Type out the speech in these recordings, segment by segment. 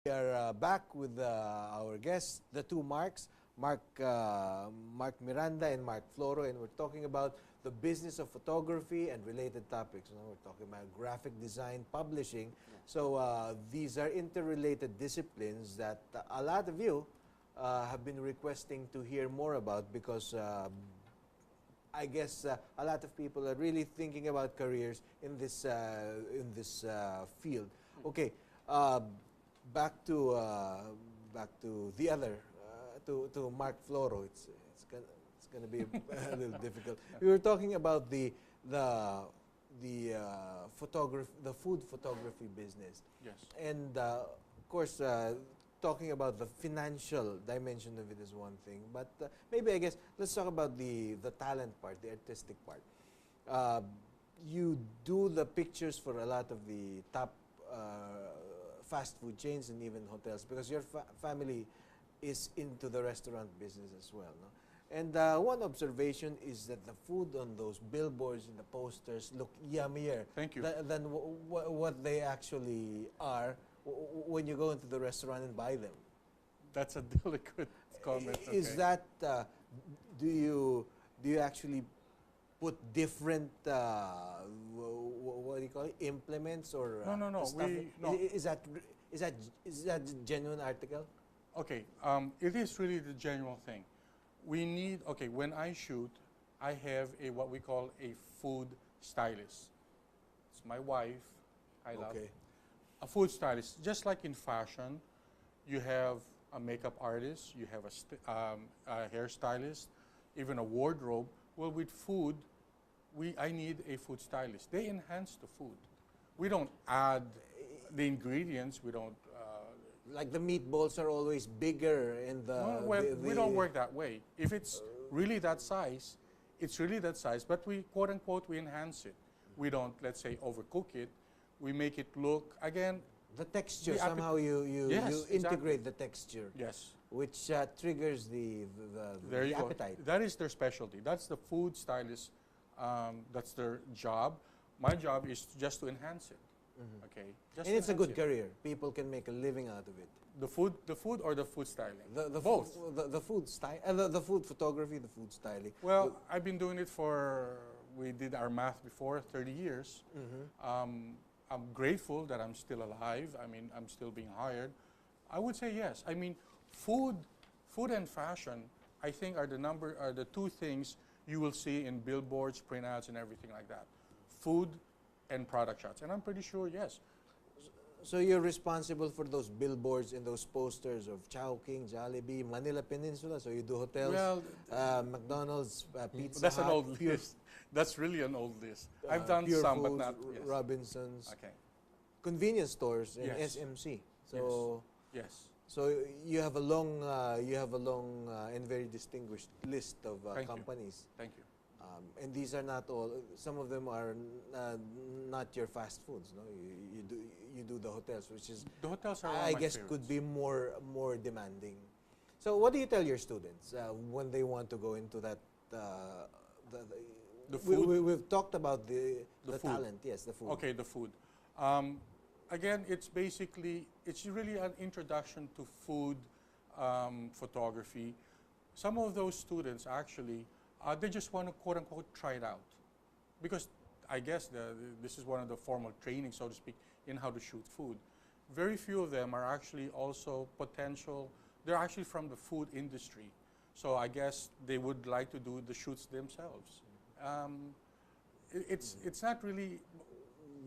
We are back with our guests, the two Marks, Mark Miranda and Mark Floro, and we're talking about the business of photography and related topics. We're talking about graphic design, publishing. So these are interrelated disciplines that a lot of you have been requesting to hear more about because I guess a lot of people are really thinking about careers in this field. Okay. Back to the other to Mark Floro. It's gonna be a little difficult. We were talking about the food photography business. Yes. And of course, talking about the financial dimension of it is one thing, but maybe I guess let's talk about the talent part, the artistic part. You do the pictures for a lot of the top fast food chains and even hotels because your family is into the restaurant business as well, no? And one observation is that the food on those billboards and the posters look yummier than what they actually are when you go into the restaurant and buy them. That's a really good comment. Is that do you actually put different what do you call it, implements or no. Is that genuine article? Okay, it is really the genuine thing. We need when I shoot, I have what we call a food stylist. It's my wife. I love a food stylist. Just like in fashion, you have a makeup artist, you have a hairstylist, even a wardrobe. Well, with food, I need a food stylist. They enhance the food. We don't add the ingredients. We don't. Like the meatballs are always bigger in the. No, well, we don't work that way. If it's really that size, it's really that size. But we quote unquote we enhance it. We don't, let's say, overcook it. We make it look again. The texture somehow you integrate the texture. Yes. Which triggers the appetite. Go. That is their specialty. That's the food stylist. That's their job. My job is just to enhance it. Mm-hmm. Okay. And it's a good career. People can make a living out of it. The food, or the food styling. Both. The food style, the food photography, the food styling. Well, I've been doing it for. We did our math before 30 years. Mm-hmm. I'm grateful that I'm still alive. I mean, I'm still being hired. I would say yes. I mean, food and fashion, I think, are the two things you will see in billboards, print ads, and everything like that. Food and product shots. And I'm pretty sure, yes. So you're responsible for those billboards and those posters of Chowking, Jollibee, Manila Peninsula. So you do hotels, McDonald's, Pizza Hut. That's an old list. That's really an old list. I've done Pure some, Foods, but not Robinsons. Okay. Convenience stores and SMC. So yes. So you have a long and very distinguished list of companies. Thank you. And these are not all. Some of them are not your fast foods. No, you do the hotels, which is the hotels are I guess could be more demanding. So what do you tell your students when they want to go into that? The food. We've talked about the talent. Yes, the food. Okay, the food. Again, it's really an introduction to food photography. Some of those students actually, they just want to quote unquote try it out, because I guess this is one of the formal training, so to speak, in how to shoot food. Very few of them are actually also potential. They're actually from the food industry, so I guess they would like to do the shoots themselves. It's not really.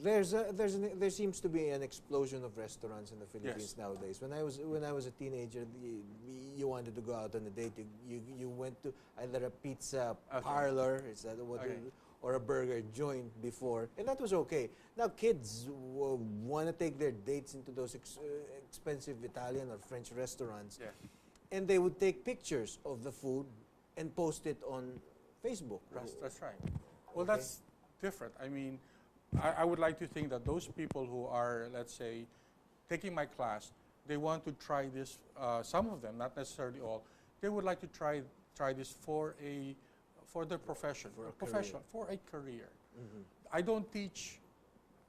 There seems to be an explosion of restaurants in the Philippines nowadays. When I was a teenager, you wanted to go out on a date. You went to either a pizza parlor, is that what, or a burger joint before, and that was okay. Now kids want to take their dates into those expensive Italian or French restaurants, and they would take pictures of the food and post it on Facebook. That's right. Well, that's different. I mean, I would like to think that those people who are, let's say, taking my class, they want to try this. Some of them, not necessarily all, they would like to try this for their profession, for a career. Mm-hmm. I don't teach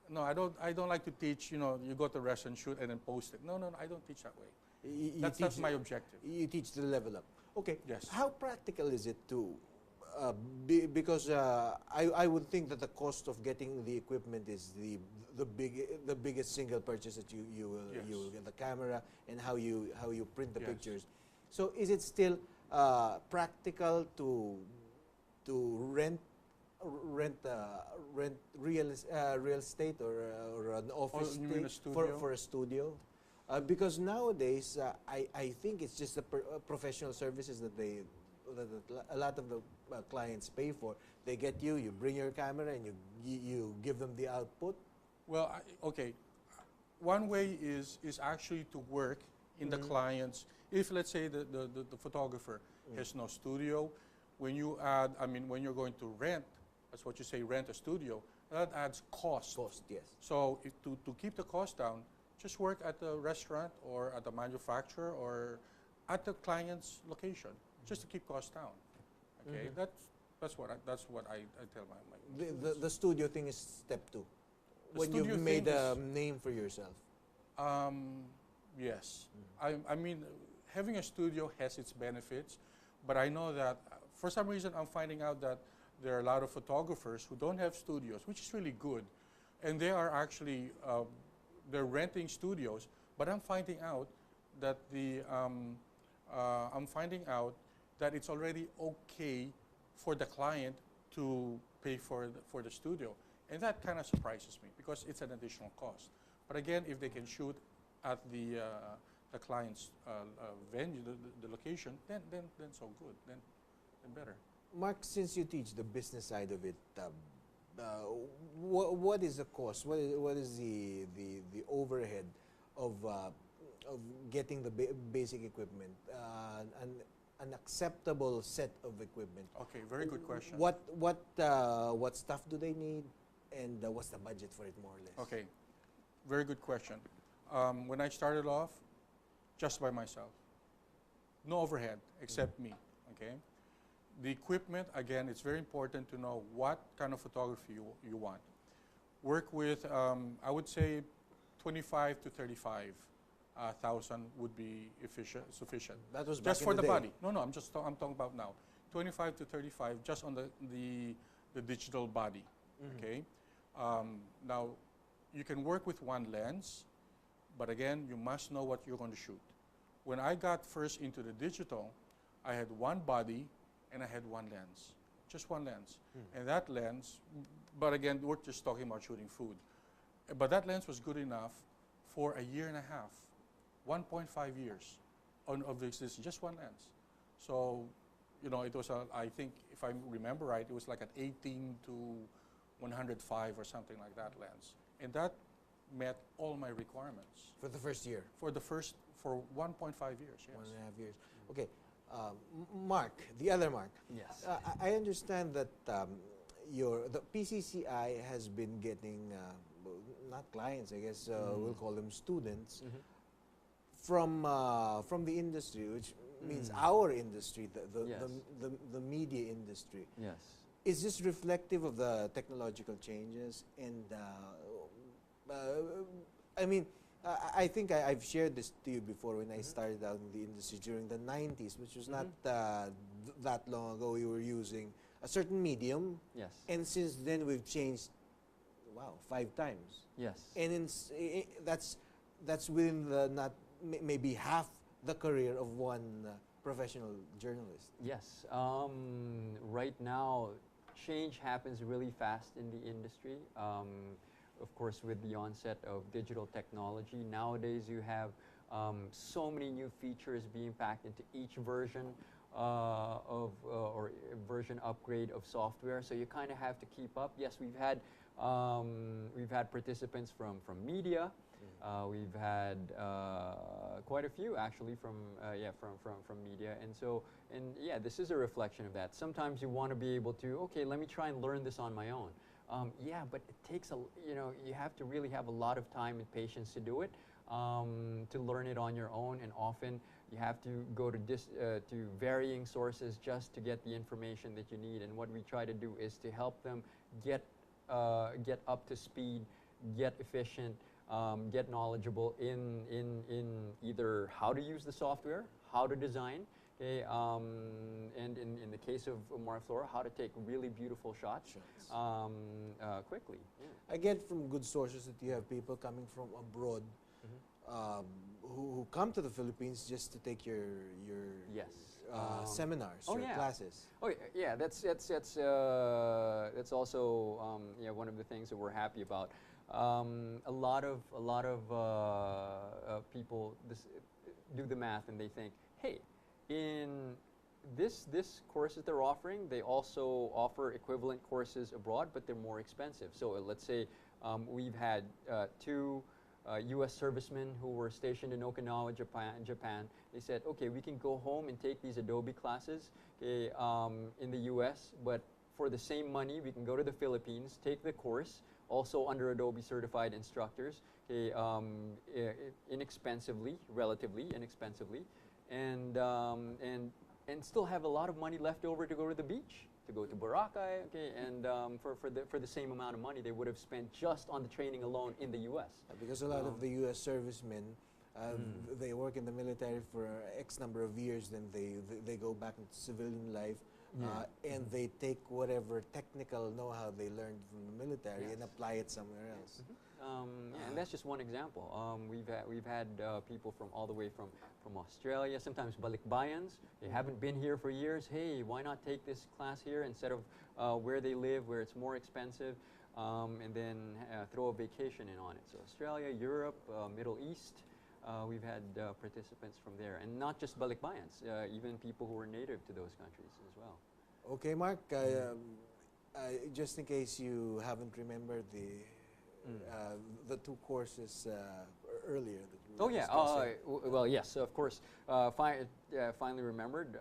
No, I don't like to teach. You know, you go to restaurant, shoot, and then post it. No, no, no, I don't teach that way. That's not my objective. You teach the level up. Okay. Yes. How practical is it to? Because I would think that the cost of getting the equipment is the biggest single purchase that you will get, the camera and how you print the pictures. So is it still practical to rent real estate or an office you mean a space studio? for a studio? Because nowadays, I think it's just the professional services that a lot of the clients pay for. They get you bring your camera, and you give them the output. Well, okay. One way is actually to work in the client's. If let's say the photographer has no studio, when you add, when you're going to rent, that's what you say, rent a studio, that adds cost. Cost, yes. So to keep the cost down, just work at the restaurant or at the manufacturer or at the client's location, just to keep costs down. Okay, that's what I tell my The studio thing is step 2. When you've made a name for yourself. Yes. I mean, having a studio has its benefits, but I know that for some reason I'm finding out that there are a lot of photographers who don't have studios, which is really good, and they are actually they're renting studios. But I'm finding out that it's already okay for the client to pay for the studio, and that kind of surprises me because it's an additional cost. But again, if they can shoot at the client's venue, the location, then so good, then better. Mark, since you teach the business side of it, what is the cost? What is the overhead of getting the basic equipment, an acceptable set of equipment? Okay, very good question. What stuff do they need, and what's the budget for it, more or less? Okay, very good question. When I started off, just by myself, no overhead except me. Okay, the equipment, again, it's very important to know what kind of photography you want. Work with, I would say, 25 to 35,000 would be sufficient. That was just back for in the day. body. No, I'm talking about now. 25 to 35 just on the digital body. Okay. Now, you can work with one lens, but again, you must know what you're going to shoot. When I got first into the digital, I had one body and I had one lens, just one lens. And that lens, but again, we're just talking about shooting food. But that lens was good enough for a year and a half, 1.5 years of existence, just one lens. So, you know, it was, I think, if I remember right, it was like an 18 to 105 or something like that lens. And that met all my requirements. For the first year? For 1.5 years, yes. 1.5 years. Okay. Mark, the other Mark. Yes. I understand that the PCCI has been getting, not clients, I guess, we'll call them students, from the industry, which means our industry, the media industry. Yes. Is this reflective of the technological changes? And I mean, I think I've shared this to you before when I started out in the industry during the 90s, which was not that long ago. We were using a certain medium. Yes. And since then, we've changed, 5 times. Yes. And that's within the maybe half the career of one professional journalist. Yes. Right now, change happens really fast in the industry. Of course, with the onset of digital technology, nowadays you have so many new features being packed into each version or version upgrade of software. So you kind of have to keep up. Yes, we've had participants from media. We've had quite a few actually from media, and this is a reflection of that. Sometimes you want to be able to, okay, let me try and learn this on my own. But it takes you have to really have a lot of time and patience to do it, to learn it on your own, and often you have to go to varying sources just to get the information that you need. And what we try to do is to help them get up to speed get efficient, get knowledgeable in either how to use the software, how to design, okay, and in the case of Mark Floro, how to take really beautiful shots quickly. Yeah. I get from good sources that you have people coming from abroad who come to the Philippines just to take your Yes. seminars oh or yeah. classes. Oh yeah, that's also yeah, one of the things that we're happy about. A lot of people do the math and they think, hey, in this courses they're offering, they also offer equivalent courses abroad, but they're more expensive. So let's say we've had two U.S. servicemen who were stationed in Okinawa, Japan. They said, okay, we can go home and take these Adobe classes, okay, in the U.S., but for the same money, we can go to the Philippines, take the course, also under Adobe certified instructors, okay, inexpensively, relatively inexpensively, and still have a lot of money left over to go to the beach, to go to Boracay, okay, and for the same amount of money they would have spent just on the training alone in the U.S. Because a lot of the U.S. servicemen, they work in the military for X number of years, then they go back into civilian life, and they take whatever technical know-how they learned from the military and apply it somewhere else. And that's just one example. We've had people from all the way from Australia, sometimes balikbayans. They haven't been here for years. Hey, why not take this class here instead of where they live, where it's more expensive, and then throw a vacation in on it. So Australia, Europe, Middle East, we've had participants from there. And not just balikbayans, even people who are native to those countries as well. Okay, Mark, just in case you haven't remembered the two courses earlier that we were discussing. Well, yes, of course. Finally remembered.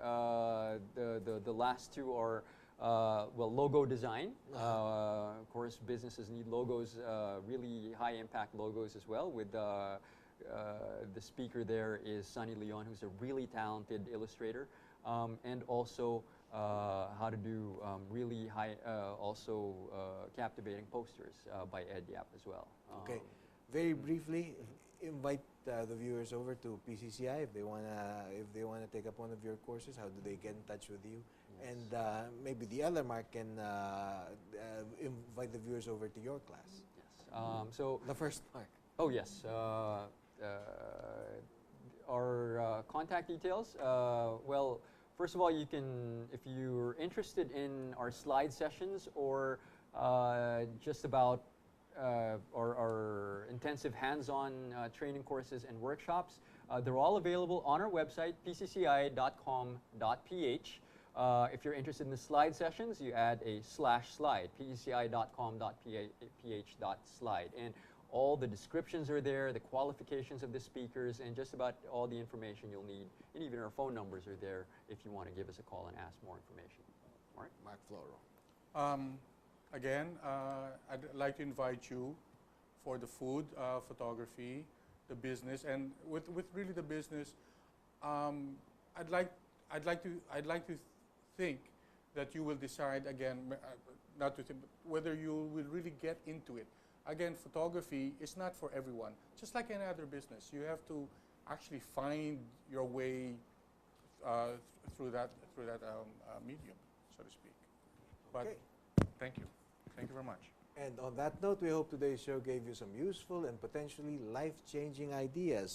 The last two are well, logo design. Of course, businesses need logos, really high impact logos as well. With the speaker there is Sonny Leon, who's a really talented illustrator, and also how to do really high, also captivating posters by Ed Yap as well. Okay, very briefly, invite the viewers over to PCCI if they wanna take up one of your courses. How do they get in touch with you? Yes. And maybe the other Mark can invite the viewers over to your class. Yes. So the first Mark. Oh yes. Our contact details. Well, first of all, you can, if you're interested in our slide sessions or just about our intensive hands-on training courses and workshops, they're all available on our website, pcci.com.ph. If you're interested in the slide sessions, you add a /slide, pcci.com.ph/slide. And all the descriptions are there, the qualifications of the speakers, and just about all the information you'll need. And even our phone numbers are there if you want to give us a call and ask more information. Mark Floro. Again, I'd like to invite you for the food, photography, the business, and with really the business, I'd like to think that you will decide again, not to think, whether you will really get into it. Again, photography is not for everyone. Just like any other business, you have to actually find your way through that medium, so to speak. But Okay. Thank you. Thank you very much. And on that note, we hope today's show gave you some useful and potentially life-changing ideas.